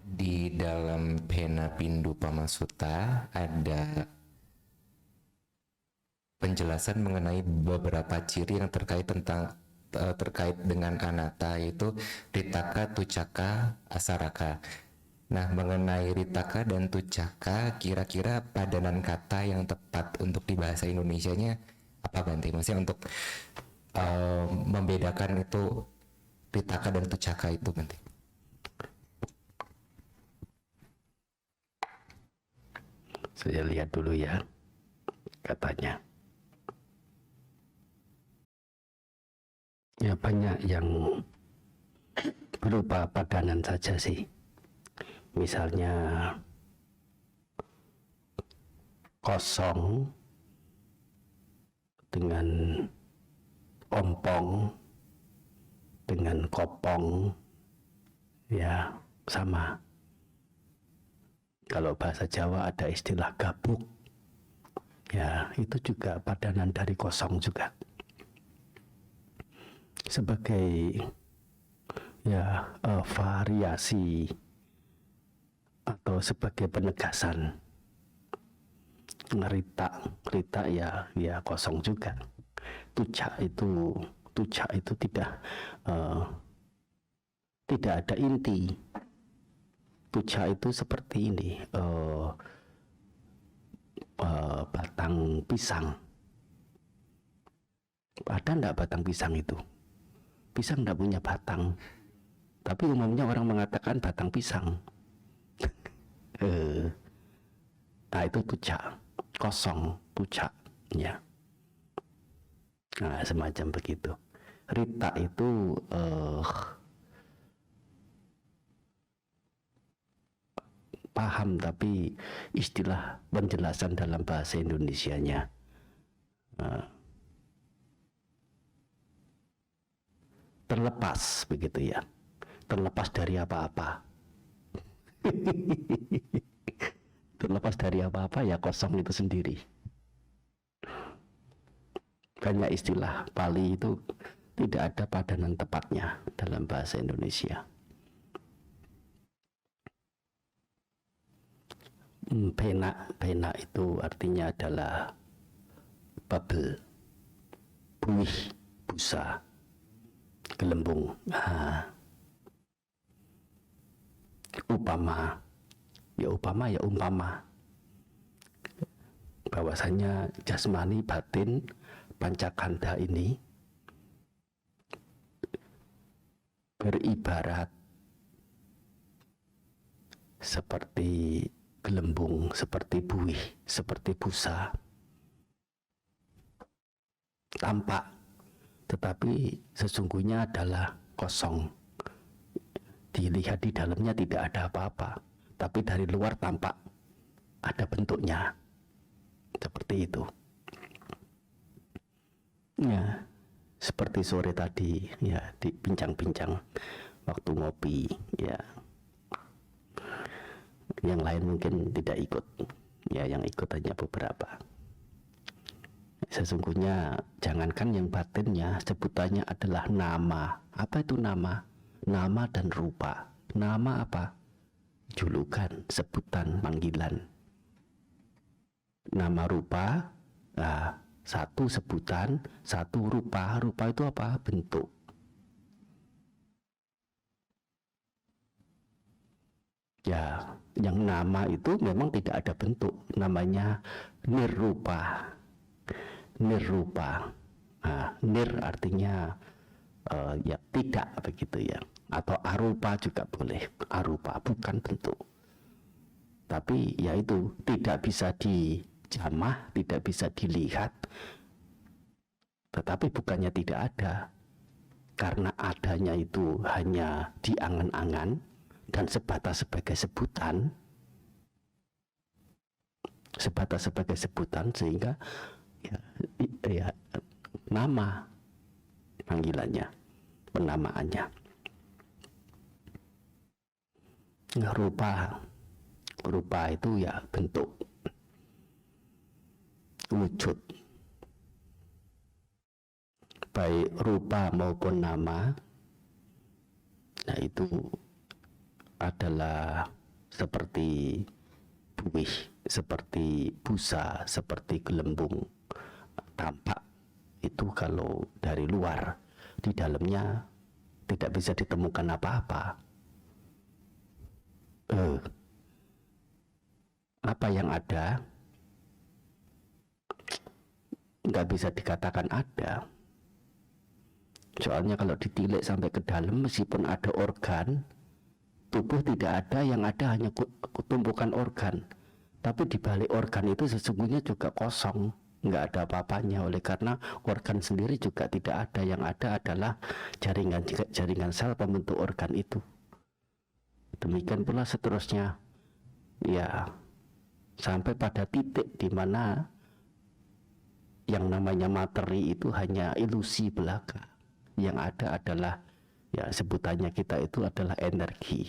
Di dalam Pena Pindu Pamasuta ada penjelasan mengenai beberapa ciri yang terkait dengan anatta, yaitu ritaka, tucaka, asaraka. Nah, mengenai ritaka dan tucaka, kira-kira padanan kata yang tepat untuk di bahasa Indonesianya apa, Bante? Maksudnya untuk membedakan itu ritaka dan tucaka itu, Bante. Saya lihat dulu ya katanya. Ya banyak yang berupa padanan saja sih. Misalnya kosong dengan ompong dengan kopong, ya sama. Kalau bahasa Jawa ada istilah gabuk, ya itu juga padanan dari kosong juga. Sebagai ya variasi atau sebagai penegasan. Rita ya kosong juga. Tucak itu tidak ada inti. Tucak itu seperti ini, batang pisang. Ada enggak batang pisang itu? Pisang enggak punya batang, tapi umumnya orang mengatakan batang pisang. Nah itu tucak, kosong, tucak, ya. Nah semacam begitu. Rita itu paham, tapi istilah penjelasan dalam bahasa Indonesianya terlepas begitu ya, terlepas dari apa-apa. Terlepas dari apa-apa ya kosong itu sendiri. Banyak istilah Pali itu tidak ada padanan tepatnya dalam bahasa Indonesia. Pena itu artinya adalah bubble, buih, busa, gelembung. Upama bahwasanya jasmani batin pancakanda ini beribarat seperti gelembung, seperti buih, seperti busa, tampak, tetapi sesungguhnya adalah kosong. Dilihat di dalamnya tidak ada apa-apa, tapi dari luar tampak ada bentuknya, seperti itu. Ya, seperti sore tadi ya, di bincang-bincang waktu ngopi ya. Yang lain mungkin tidak ikut, ya yang ikut hanya beberapa. Sesungguhnya jangankan yang batinnya, sebutannya adalah nama. Apa itu nama? Nama dan rupa. Nama apa? Julukan, sebutan, panggilan. Nama rupa, satu sebutan, satu rupa. Rupa itu apa? Bentuk. Ya, yang nama itu memang tidak ada bentuk. Namanya nirrupa. Nirrupa. Nir artinya ya tidak begitu ya. Atau arupa juga boleh. Arupa bukan bentuk. Tapi ya itu tidak bisa dijamah, tidak bisa dilihat. Tetapi bukannya tidak ada. Karena adanya itu hanya di angan-angan dan sebatas sebagai sebutan. Sebatas sebagai sebutan sehingga ya nama panggilannya, penamaannya. Rupa itu ya bentuk, wujud. Baik rupa maupun nama Nah, itu adalah seperti buih, seperti busa, seperti gelembung. Tampak itu kalau dari luar, di dalamnya tidak bisa ditemukan apa-apa. Apa yang ada nggak bisa dikatakan ada. Soalnya kalau ditilik sampai ke dalam, meskipun ada organ tubuh, tidak ada, yang ada hanya tumpukan organ. Tapi di balik organ itu sesungguhnya juga kosong, nggak ada apa-apanya. Oleh karena organ sendiri juga tidak ada, yang ada adalah jaringan sel pembentuk organ itu. Demikian pula seterusnya, ya, sampai pada titik di mana yang namanya materi itu hanya ilusi belaka. Yang ada adalah, ya, sebutannya kita itu adalah energi,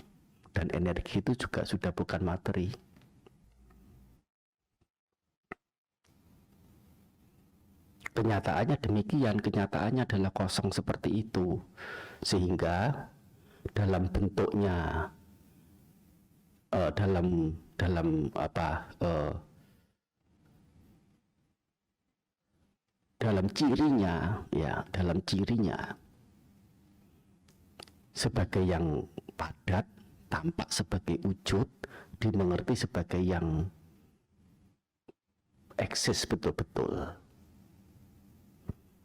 dan energi itu juga sudah bukan materi. Kenyataannya demikian, kenyataannya adalah kosong seperti itu, sehingga dalam bentuknya, dalam cirinya, ya, dalam cirinya sebagai yang padat, tampak sebagai wujud, dimengerti sebagai yang eksis betul-betul.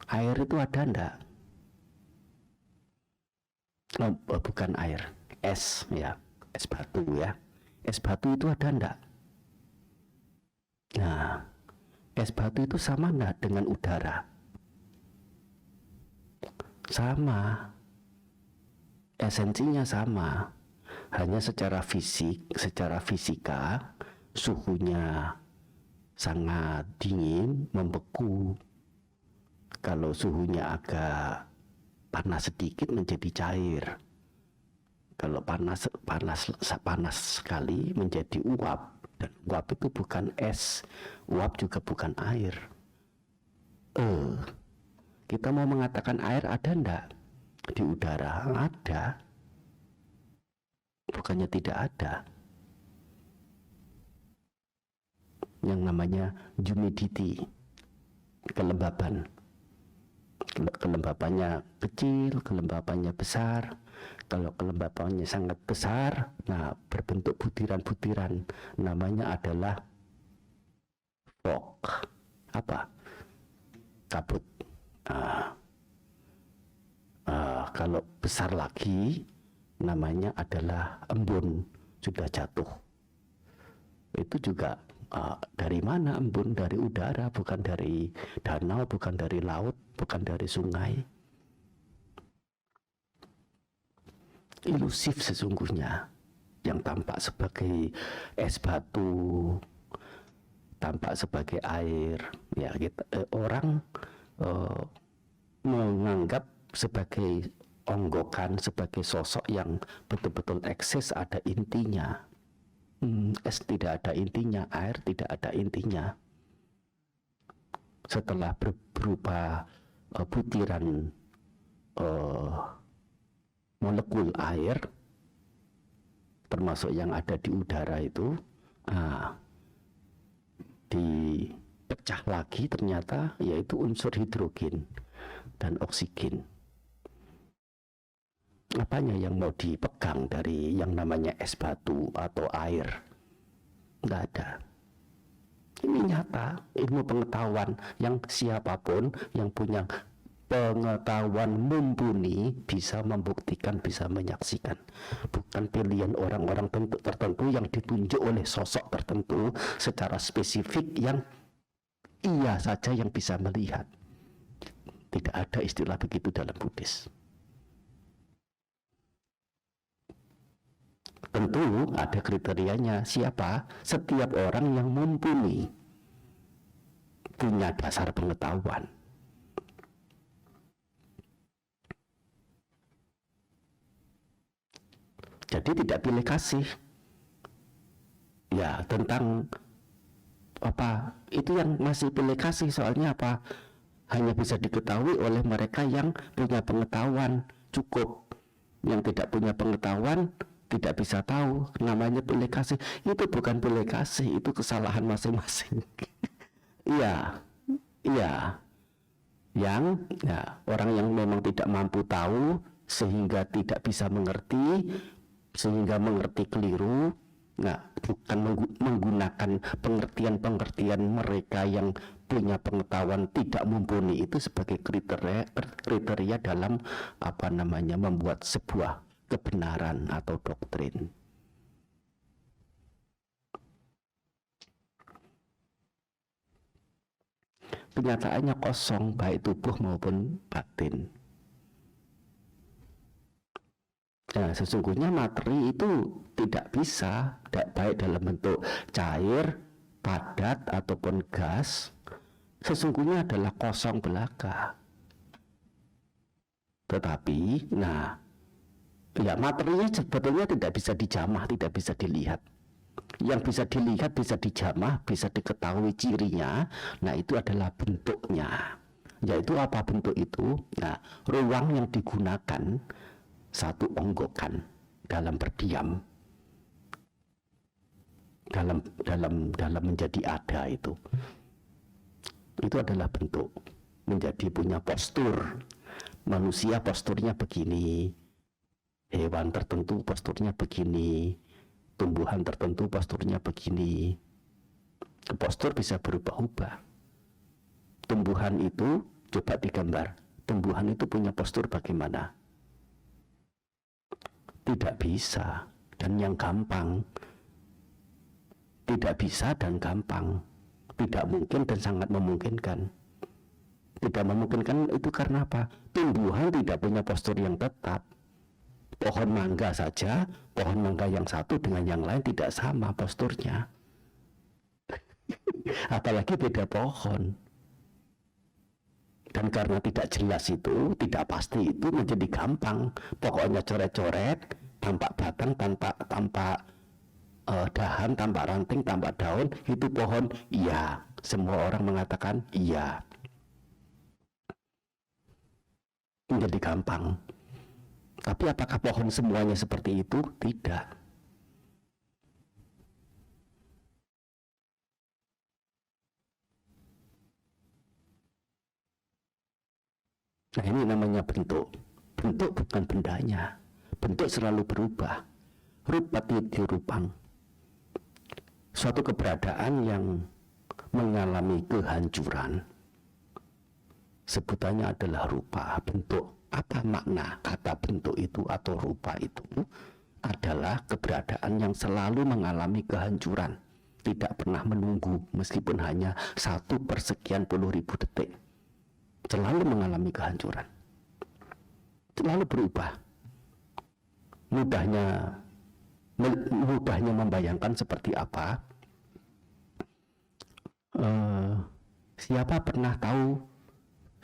Air itu ada enggak? Oh, bukan air, es, ya, es batu, ya. Es batu itu ada enggak? Nah, es batu itu sama enggak dengan udara? Sama. Esensinya sama. Hanya secara fisik, secara fisika, suhunya sangat dingin, membeku. Kalau suhunya agak panas sedikit menjadi cair. Kalau panas sekali menjadi uap. Dan uap itu bukan es, uap juga bukan air. Kita mau mengatakan air ada enggak di udara? Ada. Bukannya tidak ada. Yang namanya humidity, kelembaban. Kelembabannya kecil, kelembabannya besar. Kalau kelembabannya sangat besar, nah, berbentuk butiran-butiran, namanya adalah fog. Apa? Kabut. Kalau besar lagi, namanya adalah embun, sudah jatuh. Itu juga dari mana embun? Dari udara, bukan dari danau, bukan dari laut, bukan dari sungai. Ilusif sesungguhnya. Yang tampak sebagai es batu, tampak sebagai air, ya, orang menganggap sebagai onggokan, sebagai sosok yang betul-betul eksis, ada intinya. Es tidak ada intinya, air tidak ada intinya. Setelah berupa butiran molekul air, termasuk yang ada di udara itu, dipecah lagi ternyata, yaitu unsur hidrogen dan oksigen. Apanya yang mau dipegang dari yang namanya es batu atau air? Nggak ada. Ini nyata, ilmu pengetahuan yang siapapun yang punya pengetahuan mumpuni bisa membuktikan, bisa menyaksikan. Bukan pilihan orang-orang tertentu yang ditunjuk oleh sosok tertentu secara spesifik yang ia saja yang bisa melihat. Tidak ada istilah begitu dalam Buddhis. Tentu ada kriterianya. Siapa? Setiap orang yang mumpuni, punya dasar pengetahuan. Jadi tidak pilih kasih. Ya, tentang apa? Itu yang masih pilih kasih, soalnya apa? Hanya bisa diketahui oleh mereka yang punya pengetahuan cukup. Yang tidak punya pengetahuan tidak bisa tahu. Namanya pilih kasih. Itu bukan pilih kasih, itu kesalahan masing-masing. Iya, iya. Yang orang yang memang tidak mampu tahu sehingga tidak bisa mengerti, sehingga mengerti keliru. Bukan menggunakan pengertian-pengertian mereka yang punya pengetahuan tidak mumpuni itu sebagai kriteria dalam membuat sebuah kebenaran atau doktrin. Kenyataannya kosong, baik tubuh maupun batin. Nah, sesungguhnya materi itu tidak bisa, baik dalam bentuk cair, padat, ataupun gas, sesungguhnya adalah kosong belaka. Tetapi, materinya sebetulnya tidak bisa dijamah, tidak bisa dilihat. Yang bisa dilihat, bisa dijamah, bisa diketahui cirinya, itu adalah bentuknya. Yaitu apa bentuk itu? Ruang yang digunakan satu onggokan dalam berdiam, dalam menjadi ada itu adalah bentuk, menjadi punya postur. Manusia posturnya begini, hewan tertentu posturnya begini, tumbuhan tertentu posturnya begini. Postur bisa berubah-ubah. Tumbuhan itu, coba digambar, tumbuhan itu punya postur bagaimana? Tidak bisa, dan yang gampang. Tidak bisa dan gampang. Tidak mungkin dan sangat memungkinkan. Tidak memungkinkan itu karena apa? Tumbuhan tidak punya postur yang tetap. Pohon mangga saja, pohon mangga yang satu dengan yang lain tidak sama posturnya. Apalagi beda pohon. Dan karena tidak jelas itu, tidak pasti itu, menjadi gampang. Pokoknya coret-coret, tampak batang, tampak dahan, tampak ranting, tampak daun, itu pohon. Iya, semua orang mengatakan iya. Menjadi gampang. Tapi apakah pohon semuanya seperti itu? Tidak. Nah, ini namanya bentuk. Bentuk bukan bendanya. Bentuk selalu berubah. Rupati dirupang. Suatu keberadaan yang mengalami kehancuran. Sebutannya adalah rupa, bentuk. Apa makna kata bentuk itu atau rupa itu? Adalah keberadaan yang selalu mengalami kehancuran. Tidak pernah menunggu meskipun hanya 1/1000.000 detik. Selalu mengalami kehancuran, selalu berubah. Mudahnya membayangkan seperti apa? Siapa pernah tahu?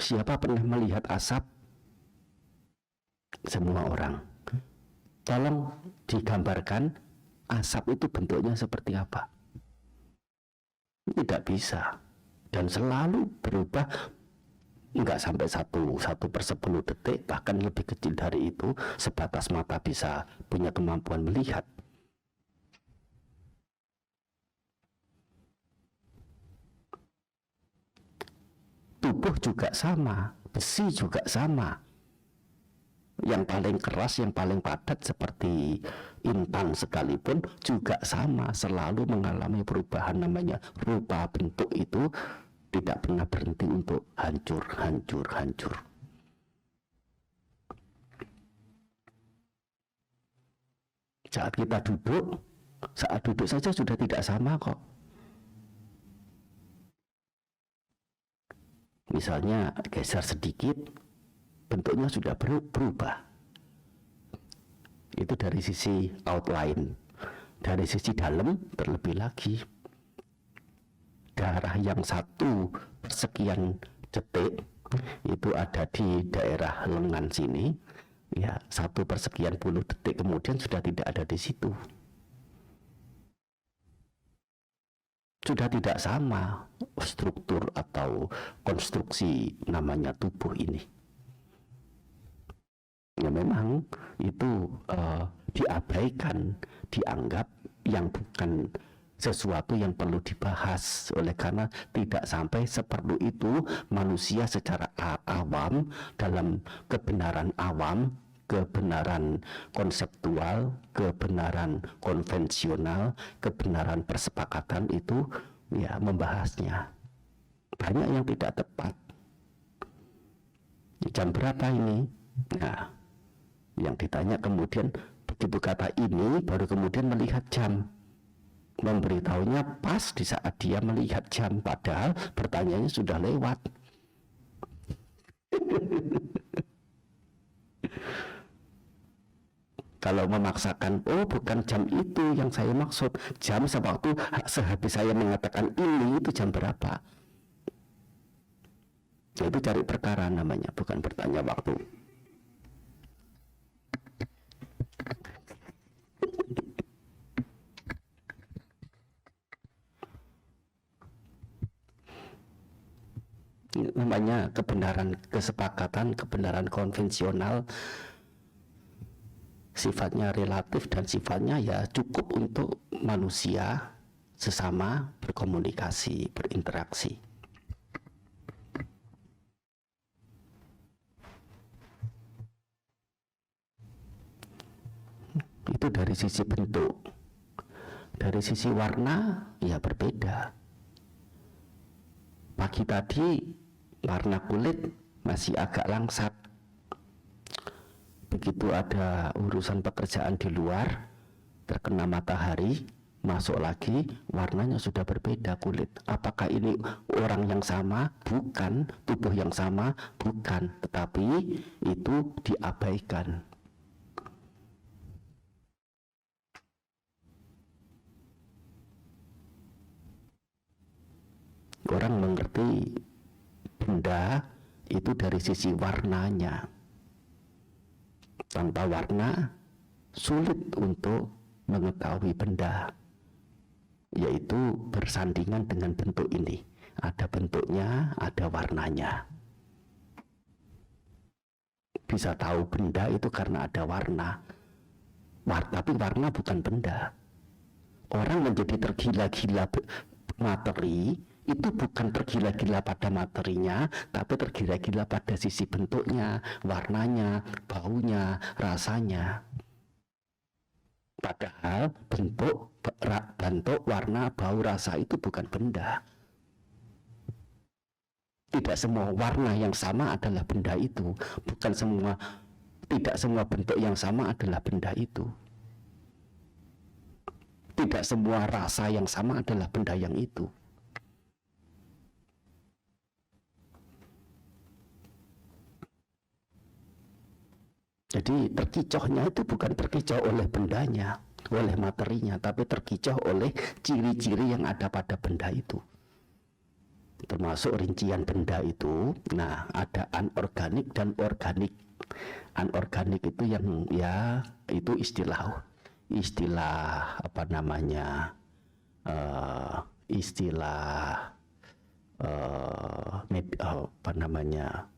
Siapa pernah melihat asap? Semua orang. Tolong digambarkan asap itu bentuknya seperti apa? Tidak bisa, dan selalu berubah. Enggak sampai 1/10 detik, bahkan lebih kecil dari itu, sebatas mata bisa punya kemampuan melihat. Tubuh juga sama, besi juga sama. Yang paling keras, yang paling padat seperti intan sekalipun juga sama, selalu mengalami perubahan. Namanya rupa, bentuk itu tidak pernah berhenti untuk hancur. Saat kita duduk, saat duduk saja sudah tidak sama kok. Misalnya geser sedikit, bentuknya sudah berubah. Itu dari sisi outline. Dari sisi dalam terlebih lagi. Darah yang 1/sekian detik itu ada di daerah lengan sini, ya 1/sekian puluh detik kemudian sudah tidak ada di situ. Sudah tidak sama struktur atau konstruksi namanya tubuh ini. ya memang itu diabaikan, dianggap yang bukan sesuatu yang perlu dibahas. Oleh karena tidak sampai seperlu itu manusia secara awam, dalam kebenaran awam, kebenaran konseptual, kebenaran konvensional, kebenaran persepakatan itu ya membahasnya. Banyak yang tidak tepat. Jam berapa ini? Nah, yang ditanya kemudian begitu kata ini baru kemudian melihat jam, memberitahunya pas di saat dia melihat jam, padahal pertanyaannya sudah lewat. Kalau memaksakan, oh bukan jam itu yang saya maksud, jam sewaktu sehabis saya mengatakan ini, itu jam berapa? Itu cari perkara namanya, bukan bertanya waktu. Namanya kebenaran kesepakatan, kebenaran konvensional, sifatnya relatif dan sifatnya ya cukup untuk manusia sesama berkomunikasi, berinteraksi. Itu dari sisi bentuk. Dari sisi warna ya berbeda. Pagi tadi warna kulit masih agak langsat. Begitu ada urusan pekerjaan di luar, terkena matahari, masuk lagi, warnanya sudah berbeda kulit. Apakah ini orang yang sama? Bukan. Tubuh yang sama? Bukan. Tetapi itu diabaikan. Orang mengerti benda itu dari sisi warnanya. Tanpa warna sulit untuk mengetahui benda, yaitu bersandingan dengan bentuk ini. Ada bentuknya, ada warnanya. Bisa tahu benda itu karena ada warna. Tapi warna bukan benda. Orang menjadi tergila-gila materi itu bukan tergila-gila pada materinya, tapi tergila-gila pada sisi bentuknya, warnanya, baunya, rasanya. Padahal bentuk, warna, bau, rasa itu bukan benda. Tidak semua warna yang sama adalah benda itu. Tidak semua bentuk yang sama adalah benda itu. Tidak semua rasa yang sama adalah benda yang itu. Jadi terkicohnya itu bukan terkicoh oleh bendanya, oleh materinya, tapi terkicoh oleh ciri-ciri yang ada pada benda itu. Termasuk rincian benda itu, nah ada anorganik dan organik. Anorganik itu yang ya itu istilah apa namanya, apa namanya,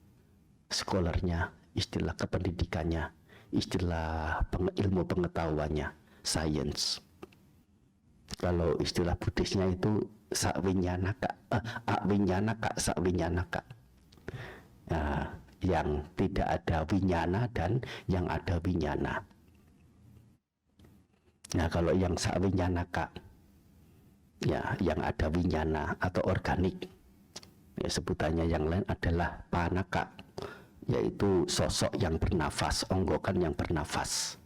scholarnya, istilah kependidikannya, istilah ilmu pengetahuannya, science. Kalau istilah Buddhisnya itu sakvinyanaka, sakvinyanaka. Nah, yang tidak ada winyana dan yang ada winyana. Nah, kalau yang sakvinyanaka, ya yang ada winyana atau organik, ya, sebutannya yang lain adalah panaka, yaitu sosok yang bernafas, onggokan yang bernafas.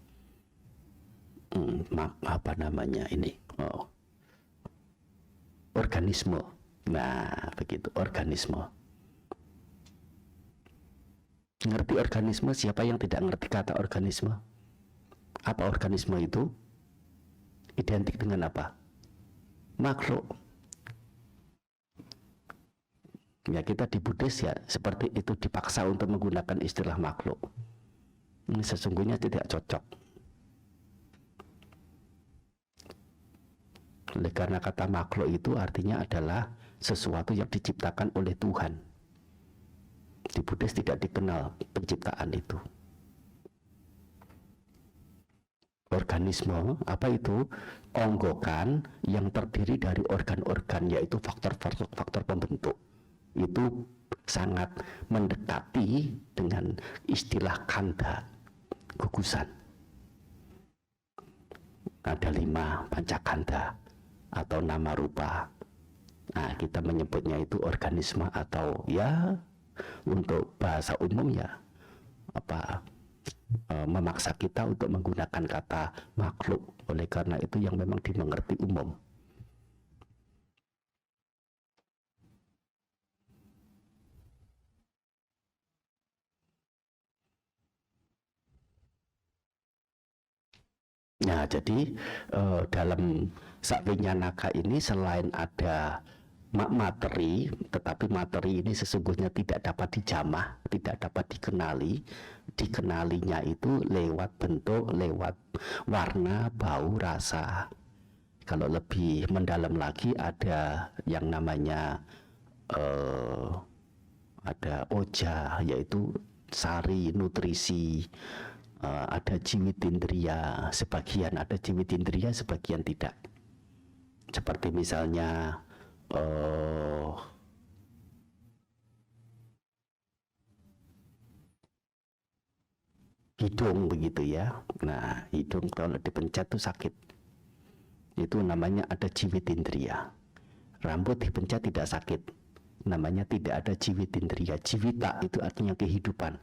Apa namanya ini? Organisme. Nah, begitu, organisme. Ngerti organisme? Siapa yang tidak ngerti kata organisme? Apa organisme itu? Identik dengan apa? Makhluk. Ya, kita di Buddhis ya seperti itu, dipaksa untuk menggunakan istilah makhluk. Ini sesungguhnya tidak cocok. Oleh karena kata makhluk itu artinya adalah sesuatu yang diciptakan oleh Tuhan. Di Buddhis tidak dikenal penciptaan itu. organisme, apa itu? Onggokan yang terdiri dari organ-organ, yaitu faktor pembentuk. Itu sangat mendekati dengan istilah kanda, gugusan. Ada 5 pancakanda atau nama rupa. Nah, kita menyebutnya itu organisme, atau ya untuk bahasa umum ya memaksa kita untuk menggunakan kata makhluk, oleh karena itu yang memang dimengerti umum. Nah, jadi dalam Savinyanaka ini selain ada materi, tetapi materi ini sesungguhnya tidak dapat dijamah, tidak dapat dikenali. Dikenalinya itu lewat bentuk, lewat warna, bau, rasa. Kalau lebih mendalam lagi ada yang namanya ada oja, yaitu sari, nutrisi. Ada jiwitindriya, sebagian ada jiwitindriya, sebagian tidak. Seperti misalnya hidung begitu ya. Nah, hidung kalau dipencet tuh sakit. Itu namanya ada jiwitindriya. Rambut dipencet tidak sakit. Namanya tidak ada jiwitindriya. Jiwita itu artinya kehidupan.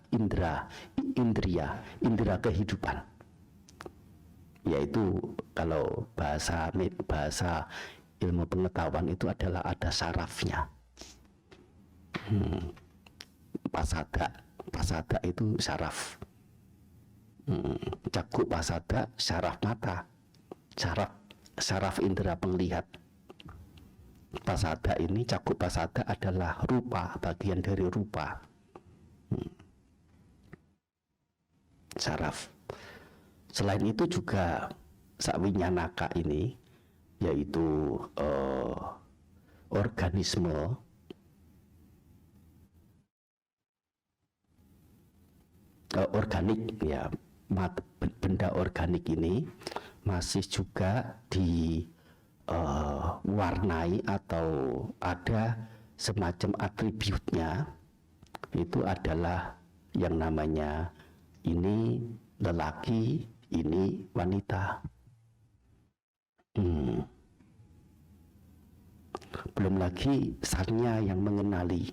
Indriya, indera kehidupan. Yaitu kalau bahasa ilmu pengetahuan itu adalah ada sarafnya. Pasada itu saraf. Caku pasada, saraf mata. Saraf indera penglihat. Pasada ini, cakup pasada adalah rupa, bagian dari rupa. Saraf. Selain itu juga Savinyanaka ini, yaitu organisme organik ya, benda organik ini masih juga warnai atau ada semacam atributnya. Itu adalah yang namanya ini lelaki, ini wanita. Belum lagi sanya yang mengenali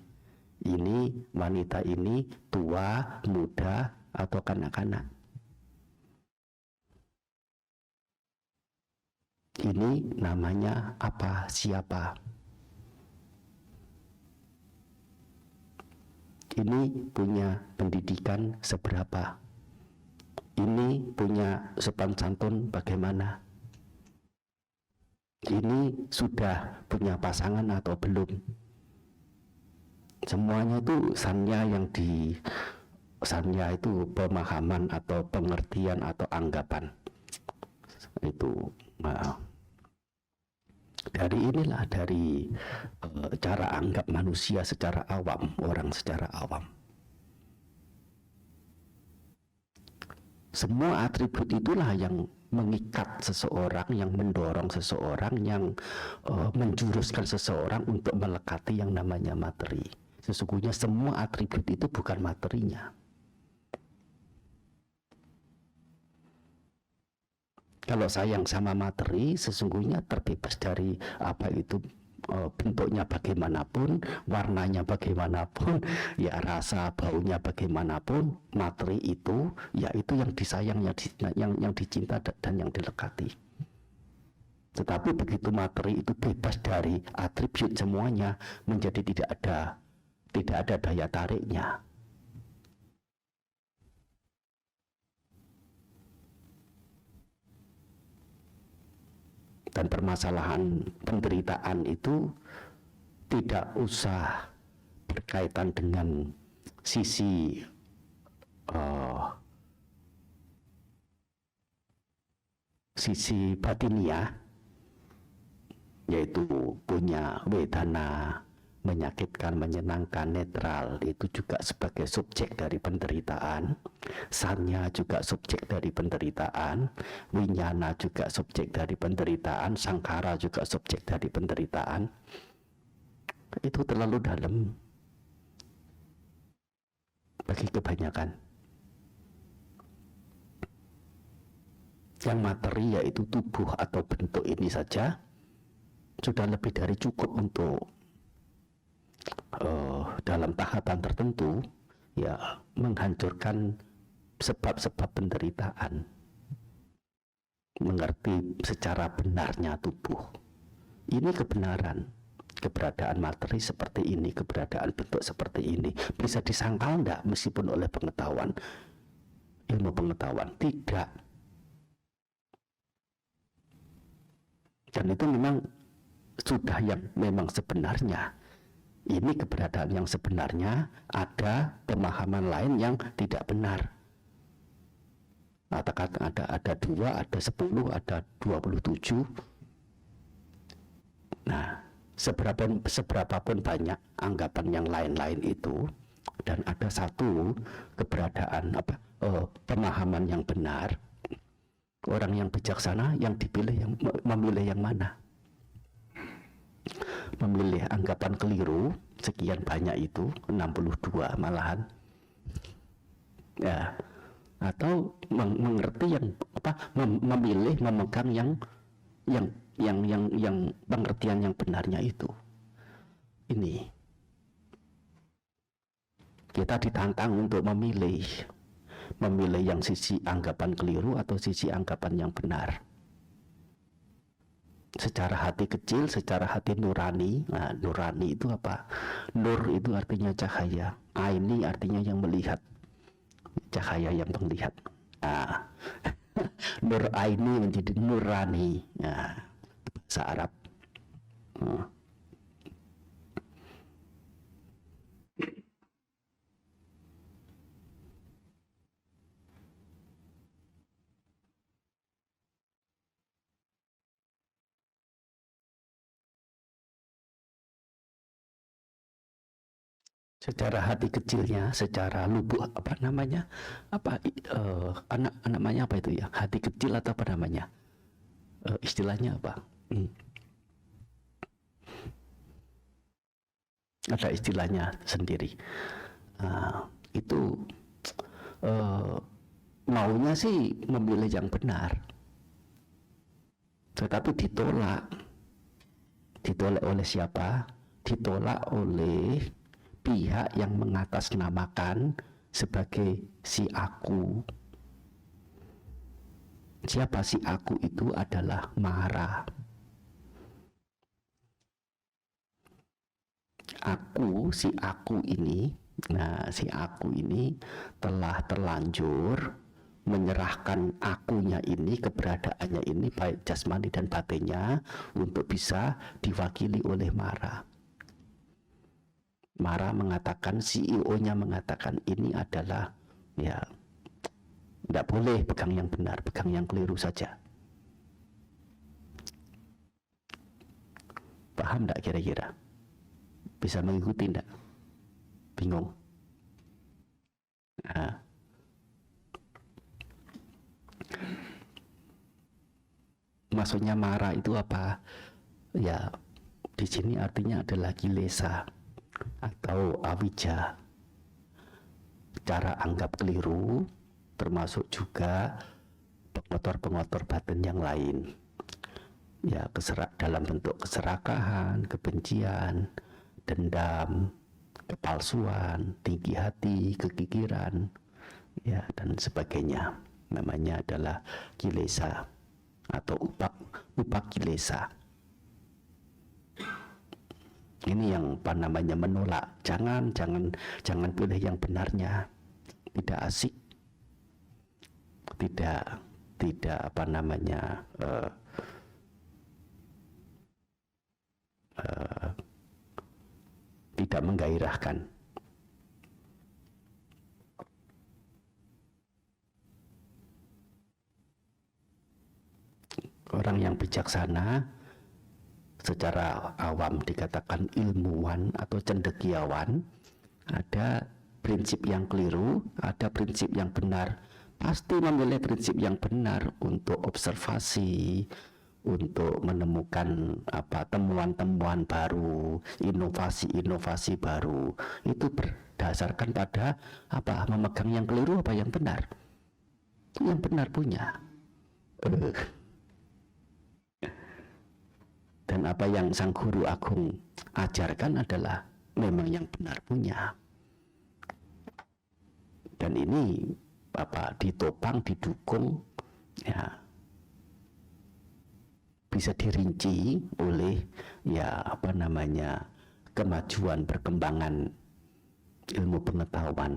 ini wanita ini tua, muda, atau kanak-kanak. Ini namanya apa, siapa. Ini punya pendidikan seberapa. Ini punya sopan santun bagaimana. Ini sudah punya pasangan atau belum. Semuanya itu sanya sanya itu pemahaman atau pengertian atau anggapan. Itu dari inilah, dari cara anggap manusia secara awam, orang secara awam. Semua atribut itulah yang mengikat seseorang, yang mendorong seseorang, yang menjuruskan seseorang untuk melekati yang namanya materi. Sesungguhnya semua atribut itu bukan materinya. Kalau sayang sama materi, sesungguhnya terbebas dari apa itu bentuknya bagaimanapun, warnanya bagaimanapun, ya rasa baunya bagaimanapun, materi itu, ya itu yang disayang, yang dicinta dan yang dilekati. Tetapi begitu materi itu bebas dari atribut semuanya, menjadi tidak ada daya tariknya. Dan permasalahan penderitaan itu tidak usah berkaitan dengan sisi batiniah, yaitu punya wedana, menyakitkan, menyenangkan, netral, itu juga sebagai subjek dari penderitaan. Sanya juga subjek dari penderitaan, winyana juga subjek dari penderitaan, sangkara juga subjek dari penderitaan. Itu terlalu dalam bagi kebanyakan. Yang materi yaitu tubuh atau bentuk ini saja sudah lebih dari cukup untuk dalam tahapan tertentu ya menghancurkan sebab-sebab penderitaan, mengerti secara benarnya tubuh. Ini kebenaran, keberadaan materi seperti ini, keberadaan bentuk seperti ini bisa disangkal enggak meskipun oleh pengetahuan, ilmu pengetahuan? Tidak. Dan itu memang sudah yang memang sebenarnya. Ini keberadaan yang sebenarnya, ada pemahaman lain yang tidak benar. Katakan ada 2, ada 10, ada 27. Nah, seberapapun banyak anggapan yang lain-lain itu, dan ada satu keberadaan pemahaman yang benar, orang yang bijaksana yang memilih yang mana? Memilih anggapan keliru sekian banyak itu, 62 malahan, ya, atau mengerti yang memilih memegang yang pengertian yang benarnya itu. Ini kita ditantang untuk memilih yang sisi anggapan keliru atau sisi anggapan yang benar. Secara hati kecil, secara hati nurani. Nah, nurani itu apa? Nur itu artinya cahaya, aini artinya yang melihat, cahaya yang melihat. Nah, nur aini menjadi nurani. Nah, bahasa Arab. Secara hati kecilnya, secara lubuk namanya apa itu ya, hati kecil atau apa namanya, istilahnya apa, ada istilahnya sendiri. Itu maunya sih memilih yang benar, tetapi ditolak oleh siapa? Ditolak oleh pihak yang mengatasnamakan sebagai si aku. Siapa si aku itu? Adalah Mara. Si aku ini telah terlanjur menyerahkan akunya ini, keberadaannya ini, baik jasmani dan batinnya, untuk bisa diwakili oleh Mara. Mara mengatakan, CEO-nya mengatakan, ini adalah, ya, tidak boleh pegang yang benar, pegang yang keliru saja. Paham tidak kira-kira? Bisa mengikuti tidak? Bingung? Nah, maksudnya Mara itu apa? Ya, di sini artinya adalah kilesa atau awija, cara anggap keliru, termasuk juga pengotor-pengotor batin yang lain, ya, dalam bentuk keserakahan, kebencian, dendam, kepalsuan, tinggi hati, kekikiran, ya, dan sebagainya. Namanya adalah kilesa atau upak kilesa. Ini yang menolak. Jangan pilih yang benarnya. Tidak asik. Tidak tidak menggairahkan. Orang yang bijaksana secara awam dikatakan ilmuwan atau cendekiawan, ada prinsip yang keliru, ada prinsip yang benar. Pasti memilih prinsip yang benar untuk observasi, untuk menemukan temuan-temuan baru, inovasi-inovasi baru. Itu berdasarkan pada memegang yang keliru apa yang benar. Yang benar punya. Dan apa yang Sang Guru Agung ajarkan adalah memang yang benar punya. Dan ini ditopang, didukung, ya, bisa dirinci oleh kemajuan perkembangan ilmu pengetahuan.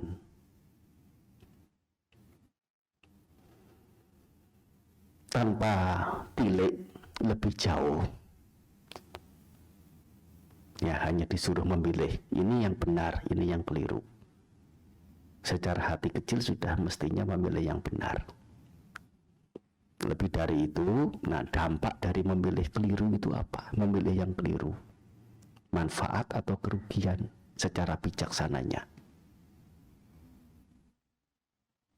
Tanpa tilik lebih jauh, ya hanya disuruh memilih ini yang benar, ini yang keliru. Secara hati kecil sudah mestinya memilih yang benar. Lebih dari itu, dampak dari memilih keliru itu apa? Memilih yang keliru, manfaat atau kerugian secara bijaksananya.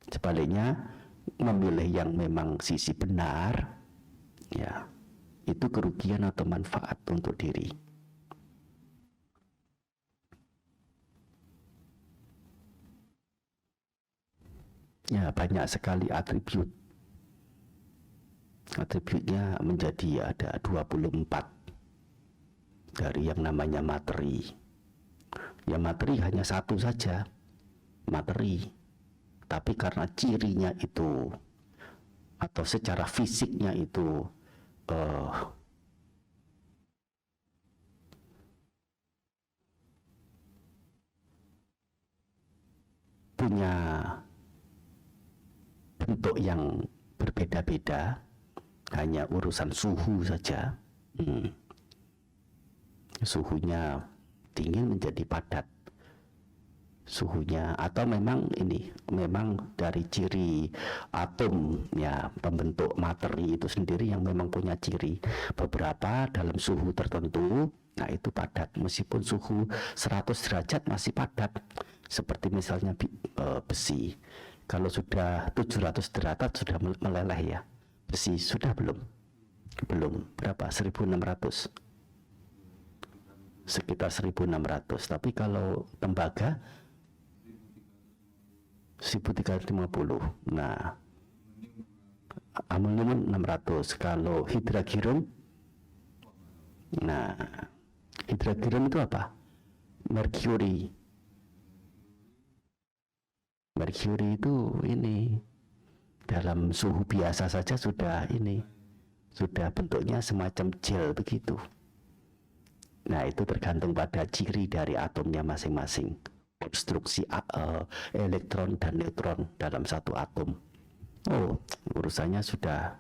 Sebaliknya, memilih yang memang sisi benar, ya, itu kerugian atau manfaat untuk diri. Ya, banyak sekali atributnya menjadi ada 24 dari yang namanya materi. Ya, materi hanya satu saja, materi. Tapi karena cirinya itu atau secara fisiknya itu punya bentuk yang berbeda-beda, hanya urusan suhu saja. Suhunya dingin menjadi padat, suhunya, atau memang dari ciri atom, ya, pembentuk materi itu sendiri yang memang punya ciri. Beberapa dalam suhu tertentu, nah itu padat, meskipun suhu 100 derajat masih padat. Seperti misalnya besi, kalau sudah 700 derajat sudah meleleh, ya. Besi sudah belum? Berapa? 1600, sekitar 1600. Tapi kalau tembaga 1350. Nah, aluminium 600. Kalau hidragiron, nah, hidragiron itu apa? Merkuri itu dalam suhu biasa saja sudah bentuknya semacam gel begitu. Nah, itu tergantung pada ciri dari atomnya masing-masing, konstruksi elektron dan neutron dalam satu atom. Urusannya sudah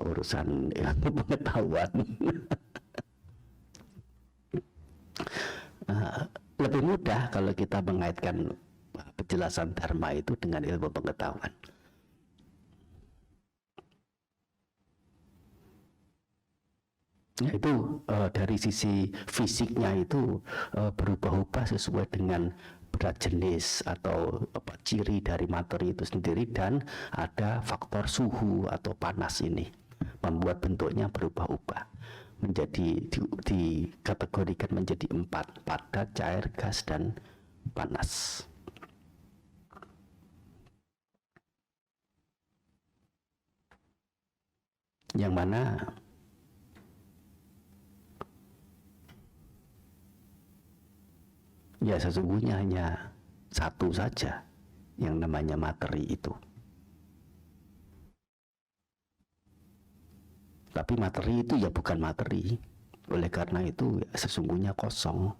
urusan ilmu pengetahuan. Lebih mudah kalau kita mengaitkan penjelasan dharma itu dengan ilmu pengetahuan. Itu dari sisi fisiknya itu berubah-ubah sesuai dengan berat jenis atau ciri dari materi itu sendiri, dan ada faktor suhu atau panas ini membuat bentuknya berubah-ubah menjadi dikategorikan menjadi 4: padat, cair, gas, dan panas. Yang mana ya sesungguhnya hanya satu saja yang namanya materi itu. Tapi materi itu ya bukan materi. Oleh karena itu ya sesungguhnya kosong.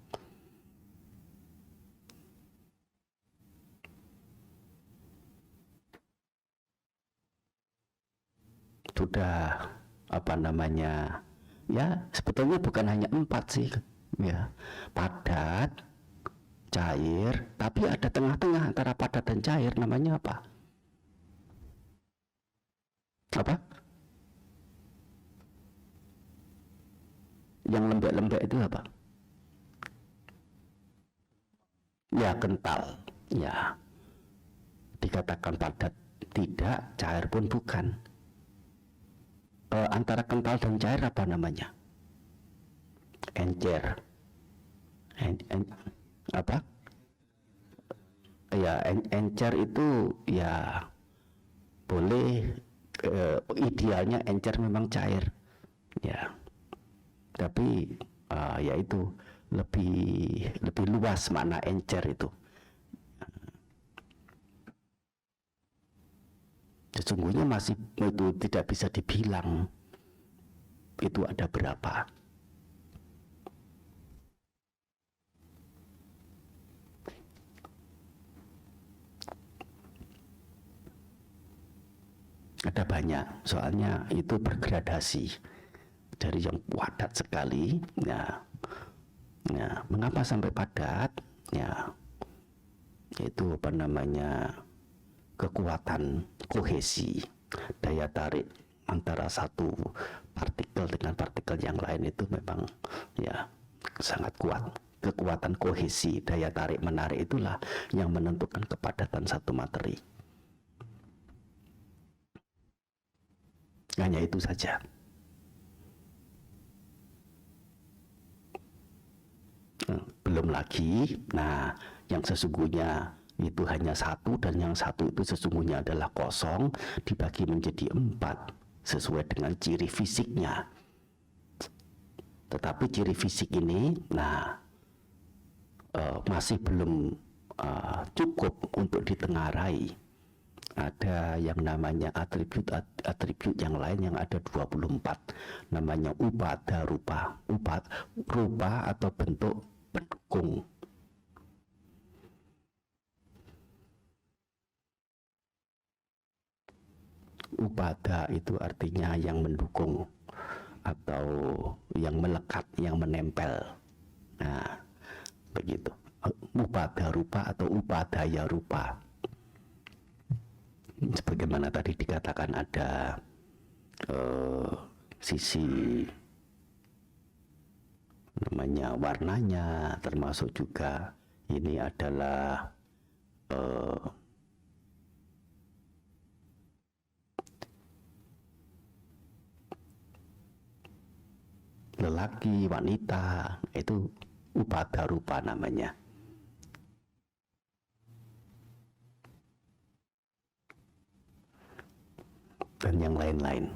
Sudah ya sebetulnya bukan hanya 4 sih, ya, padat, cair, tapi ada tengah-tengah antara padat dan cair, namanya apa? Yang lembek-lembek itu apa? Ya kental. Ya, dikatakan padat tidak, cair pun bukan. Antara kental dan cair apa namanya? Encer. Apa? Ya, encer itu ya boleh, idealnya encer memang cair. Ya. Tapi ya itu lebih luas makna encer itu. Sesungguhnya masih itu tidak bisa dibilang itu ada berapa. Ada banyak, soalnya itu bergradasi dari yang padat sekali. Ya, mengapa sampai padat? Ya, itu apa namanya, kekuatan kohesi, daya tarik antara satu partikel dengan partikel yang lain itu memang ya sangat kuat. Kekuatan kohesi, daya tarik menarik itulah yang menentukan kepadatan satu materi. Hanya itu saja. Belum lagi, nah yang sesungguhnya itu hanya satu, dan yang satu itu sesungguhnya adalah kosong dibagi menjadi 4 sesuai dengan ciri fisiknya. Tetapi ciri fisik ini, nah masih belum cukup untuk ditengarai. Ada yang namanya atribut yang lain yang ada 24, namanya upada rupa. Rupa atau bentuk pendukung. Upada itu artinya yang mendukung atau yang melekat, yang menempel. Nah, begitu. Upada rupa atau upadaya rupa. Sebagaimana tadi dikatakan ada sisi namanya warnanya, termasuk juga ini adalah lelaki, wanita, itu upada rupa namanya. Dan yang lain-lain.